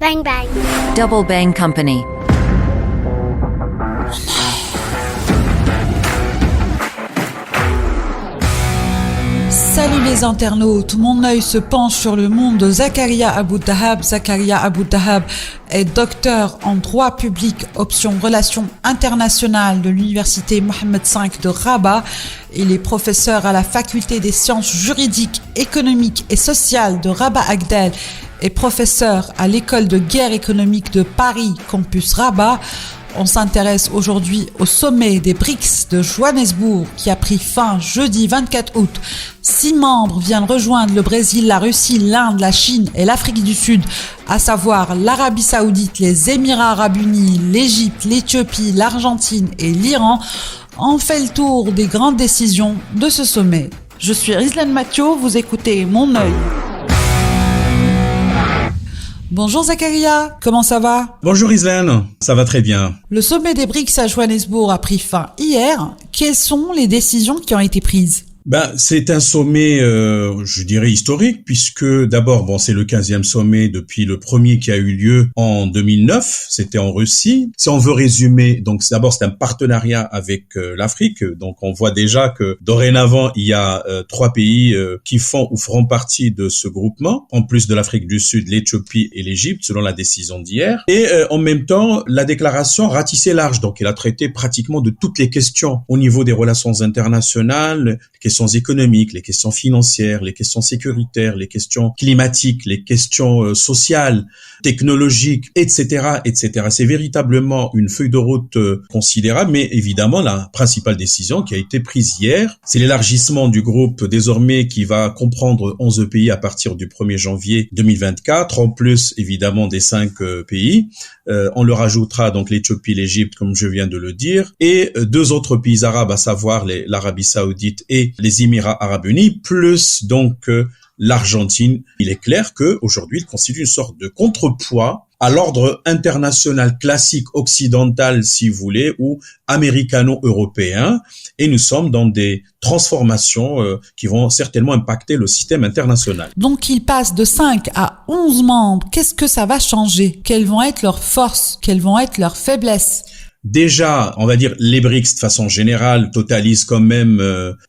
Bang bang. Double Bang Company. Salut les internautes, mon œil se penche sur le monde de Zakaria Abou Dahab. Zakaria Abou Dahab est docteur en droit public, option relations internationales de l'université Mohammed V de Rabat. Il est professeur à la faculté des sciences juridiques, économiques et sociales de Rabat Agdel et professeur à l'école de guerre économique de Paris, campus Rabat. On s'intéresse aujourd'hui au sommet des BRICS de Johannesburg qui a pris fin jeudi 24 août. 6 membres viennent rejoindre le Brésil, la Russie, l'Inde, la Chine et l'Afrique du Sud, à savoir l'Arabie Saoudite, les Émirats Arabes Unis, l'Égypte, l'Éthiopie, l'Argentine et l'Iran. On fait le tour des grandes décisions de ce sommet. Je suis Rizlan Mathieu, vous écoutez Mon œil. Bonjour Zakaria, comment ça va? Bonjour Rizlan, ça va très bien. Le sommet des BRICS à Johannesburg a pris fin hier. Quelles sont les décisions qui ont été prises? C'est un sommet, je dirais, historique, puisque d'abord, c'est le 15e sommet depuis le premier qui a eu lieu en 2009, c'était en Russie. Si on veut résumer, donc d'abord c'est un partenariat avec l'Afrique, donc on voit déjà que dorénavant il y a 3 pays qui font ou feront partie de ce groupement, en plus de l'Afrique du Sud, l'Éthiopie et l'Égypte, selon la décision d'hier. Et en même temps, la déclaration ratissait large, donc elle a traité pratiquement de toutes les questions au niveau des relations internationales, les questions économiques, les questions financières, les questions sécuritaires, les questions climatiques, les questions sociales, technologiques, etc., etc. C'est véritablement une feuille de route considérable, mais évidemment, la principale décision qui a été prise hier, c'est l'élargissement du groupe désormais qui va comprendre 11 pays à partir du 1er janvier 2024, en plus évidemment des 5 pays. On leur ajoutera donc l'Éthiopie, l'Égypte, comme je viens de le dire, et 2 autres pays arabes, à savoir l'Arabie Saoudite et les Émirats Arabes Unis, plus donc l'Argentine. Il est clair qu'aujourd'hui, il constitue une sorte de contrepoids à l'ordre international classique occidental, si vous voulez, ou américano-européen, et nous sommes dans des transformations qui vont certainement impacter le système international. Donc il passe de 5 à 11 membres. Qu'est-ce que ça va changer? Quelles vont être leurs forces? Quelles vont être leurs faiblesses? Déjà, on va dire, les BRICS, de façon générale, totalisent quand même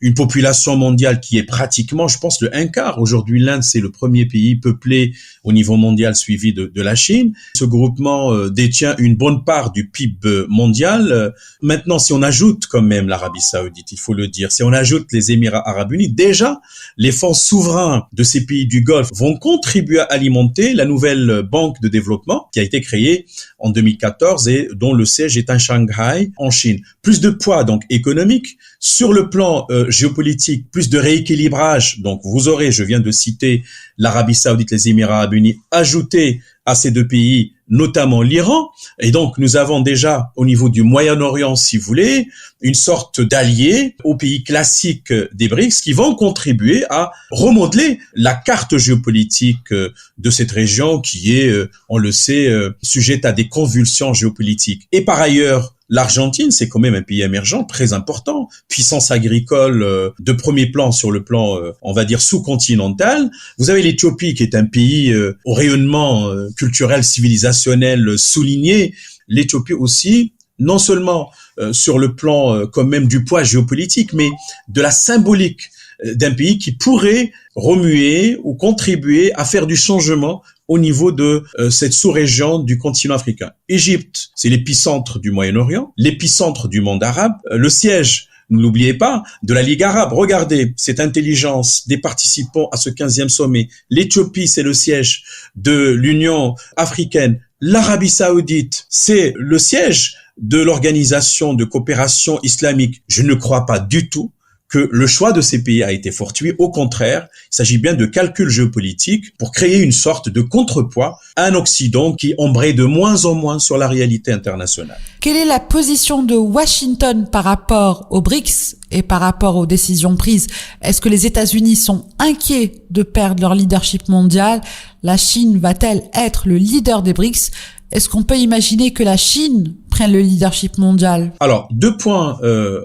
une population mondiale qui est pratiquement, je pense, le 1/4. Aujourd'hui, l'Inde, c'est le premier pays peuplé au niveau mondial, suivi de la Chine. Ce groupement détient une bonne part du PIB mondial. Maintenant, si on ajoute quand même l'Arabie Saoudite, il faut le dire, si on ajoute les Émirats Arabes Unis, déjà, les fonds souverains de ces pays du Golfe vont contribuer à alimenter la nouvelle banque de développement qui a été créée en 2014 et dont le siège est à Shanghai, en Chine. Plus de poids donc économique. Sur le plan géopolitique, plus de rééquilibrage. Donc vous aurez, je viens de citer l'Arabie Saoudite, les Émirats Arabes Unis, ajoutés à ces 2 pays, notamment l'Iran. Et donc nous avons déjà au niveau du Moyen-Orient, si vous voulez, une sorte d'allié aux pays classiques des BRICS qui vont contribuer à remodeler la carte géopolitique de cette région qui est, on le sait, sujette à des convulsions géopolitiques. Et par ailleurs, l'Argentine, c'est quand même un pays émergent très important, puissance agricole de premier plan sur le plan, on va dire, sous-continental. Vous avez l'Éthiopie qui est un pays au rayonnement culturel, civilisationnel souligné. L'Éthiopie aussi, non seulement sur le plan quand même du poids géopolitique, mais de la symbolique d'un pays qui pourrait remuer ou contribuer à faire du changement au niveau de cette sous-région du continent africain. Égypte, c'est l'épicentre du Moyen-Orient, l'épicentre du monde arabe, le siège, ne l'oubliez pas, de la Ligue arabe. Regardez cette intelligence des participants à ce 15e sommet. L'Éthiopie, c'est le siège de l'Union africaine. L'Arabie Saoudite, c'est le siège de l'Organisation de coopération islamique. Je ne crois pas du tout que le choix de ces pays a été fortuit. Au contraire, il s'agit bien de calculs géopolitiques pour créer une sorte de contrepoids à un Occident qui embraye de moins en moins sur la réalité internationale. Quelle est la position de Washington par rapport aux BRICS et par rapport aux décisions prises? Est-ce que les États-Unis sont inquiets de perdre leur leadership mondial? La Chine va-t-elle être le leader des BRICS? Est-ce qu'on peut imaginer que la Chine prennent le leadership mondial? Alors, 2 points,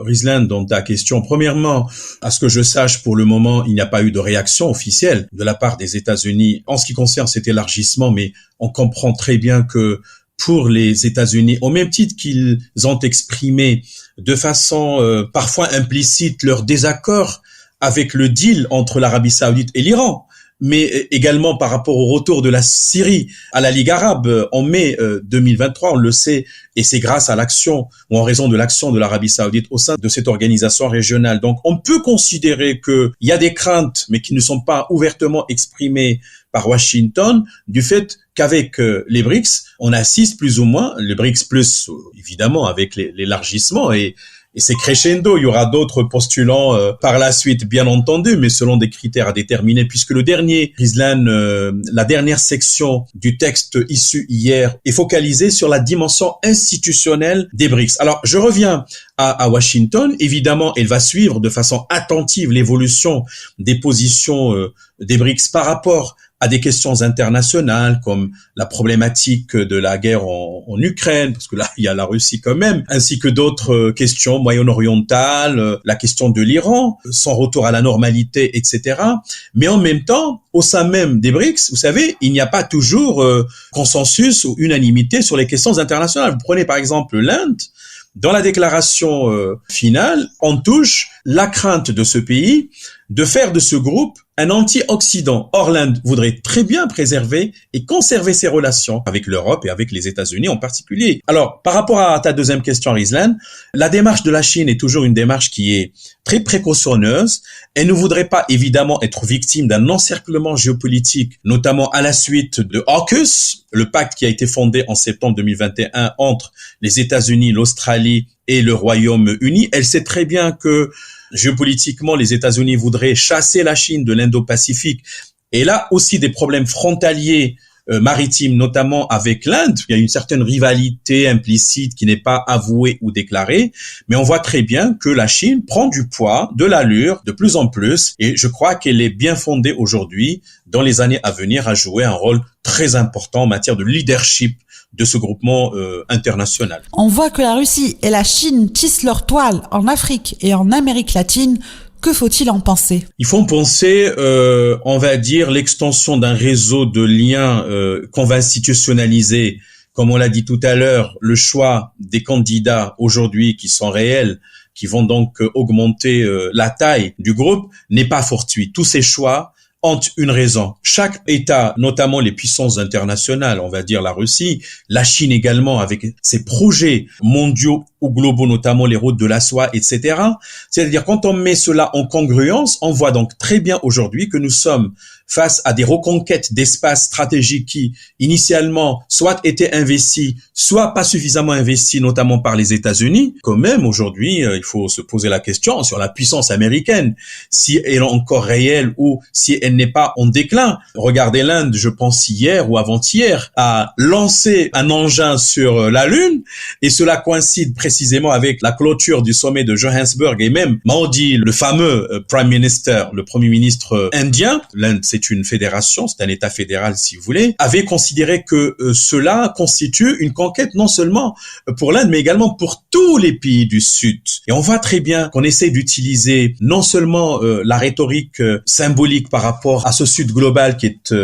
Rizlan, dans ta question. Premièrement, à ce que je sache, pour le moment, il n'y a pas eu de réaction officielle de la part des États-Unis en ce qui concerne cet élargissement, mais on comprend très bien que pour les États-Unis, au même titre qu'ils ont exprimé de façon parfois implicite leur désaccord avec le deal entre l'Arabie Saoudite et l'Iran, mais également par rapport au retour de la Syrie à la Ligue arabe en mai 2023, on le sait, et c'est grâce à l'action ou en raison de l'action de l'Arabie Saoudite au sein de cette organisation régionale. Donc, on peut considérer qu'il y a des craintes, mais qui ne sont pas ouvertement exprimées par Washington, du fait qu'avec les BRICS, on assiste plus ou moins, le BRICS plus, évidemment, avec l'élargissement et c'est crescendo. Il y aura d'autres postulants par la suite, bien entendu, mais selon des critères à déterminer, puisque le dernier, Rizlan, la dernière section du texte issu hier est focalisée sur la dimension institutionnelle des BRICS. Alors, je reviens à Washington. Évidemment, elle va suivre de façon attentive l'évolution des positions des BRICS par rapport à des questions internationales comme la problématique de la guerre en Ukraine, parce que là, il y a la Russie quand même, ainsi que d'autres questions moyen-orientales, la question de l'Iran, son retour à la normalité, etc. Mais en même temps, au sein même des BRICS, vous savez, il n'y a pas toujours consensus ou unanimité sur les questions internationales. Vous prenez par exemple l'Inde. Dans la déclaration finale, on touche la crainte de ce pays de faire de ce groupe un anti-Occident. Or, l'Inde voudrait très bien préserver et conserver ses relations avec l'Europe et avec les États-Unis en particulier. Alors, par rapport à ta deuxième question, Rizlan, la démarche de la Chine est toujours une démarche qui est très précautionneuse. Elle ne voudrait pas, évidemment, être victime d'un encerclement géopolitique, notamment à la suite de AUKUS, le pacte qui a été fondé en septembre 2021 entre les États-Unis, l'Australie et le Royaume-Uni. Elle sait très bien que géopolitiquement, les États-Unis voudraient chasser la Chine de l'Indo-Pacifique. Et là aussi des problèmes frontaliers maritimes, notamment avec l'Inde. Il y a une certaine rivalité implicite qui n'est pas avouée ou déclarée. Mais on voit très bien que la Chine prend du poids, de l'allure, de plus en plus. Et je crois qu'elle est bien fondée aujourd'hui, dans les années à venir, à jouer un rôle très important en matière de leadership de ce groupement international. On voit que la Russie et la Chine tissent leur toile en Afrique et en Amérique latine. Que faut-il en penser? Il faut en penser, on va dire, l'extension d'un réseau de liens qu'on va institutionnaliser. Comme on l'a dit tout à l'heure, le choix des candidats aujourd'hui qui sont réels, qui vont donc augmenter la taille du groupe, n'est pas fortuit. Tous ces choix ont une raison. Chaque État, notamment les puissances internationales, on va dire la Russie, la Chine également, avec ses projets mondiaux ou globaux, notamment les routes de la soie, etc. C'est-à-dire, quand on met cela en congruence, on voit donc très bien aujourd'hui que nous sommes face à des reconquêtes d'espaces stratégiques qui, initialement, soit étaient investis, soit pas suffisamment investis, notamment par les États-Unis. Quand même, aujourd'hui, il faut se poser la question sur la puissance américaine, si elle est encore réelle ou si elle n'est pas en déclin. Regardez l'Inde, je pense hier ou avant-hier, a lancé un engin sur la Lune, et cela coïncide précisément avec la clôture du sommet de Johannesburg, et même Modi, le fameux Prime Minister, le Premier ministre indien, l'Inde c'est une fédération, c'est un État fédéral si vous voulez, avait considéré que cela constitue une conquête non seulement pour l'Inde, mais également pour tous les pays du Sud. Et on voit très bien qu'on essaie d'utiliser non seulement la rhétorique symbolique par rapport à ce Sud global qui est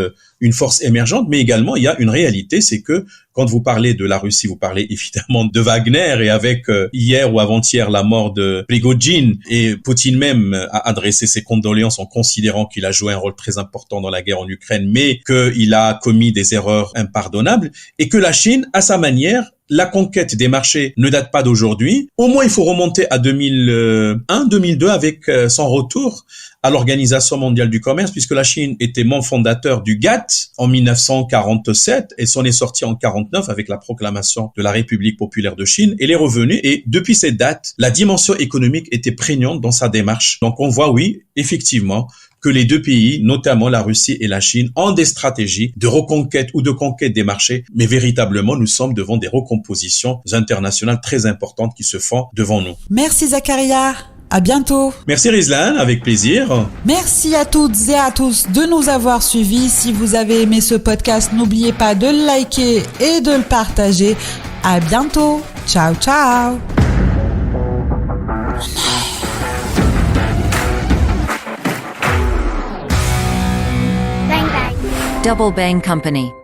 une force émergente, mais également il y a une réalité, c'est que quand vous parlez de la Russie, vous parlez évidemment de Wagner, et avec hier ou avant-hier la mort de Prigojine, et Poutine même a adressé ses condoléances en considérant qu'il a joué un rôle très important dans la guerre en Ukraine, mais qu'il a commis des erreurs impardonnables, et que la Chine, à sa manière, la conquête des marchés ne date pas d'aujourd'hui. Au moins, il faut remonter à 2001, 2002 avec son retour à l'Organisation mondiale du commerce, puisque la Chine était membre fondateur du GATT en 1947 et s'en est sortie en 49 avec la proclamation de la République populaire de Chine. Elle est revenue et depuis cette date, la dimension économique était prégnante dans sa démarche. Donc on voit, oui, effectivement, que les deux pays, notamment la Russie et la Chine, ont des stratégies de reconquête ou de conquête des marchés, mais véritablement, nous sommes devant des recompositions internationales très importantes qui se font devant nous. Merci Zakaria. À bientôt. Merci Rizlan, avec plaisir. Merci à toutes et à tous de nous avoir suivis. Si vous avez aimé ce podcast, n'oubliez pas de le liker et de le partager. À bientôt. Ciao, ciao. Bang bang. Double Bang Company.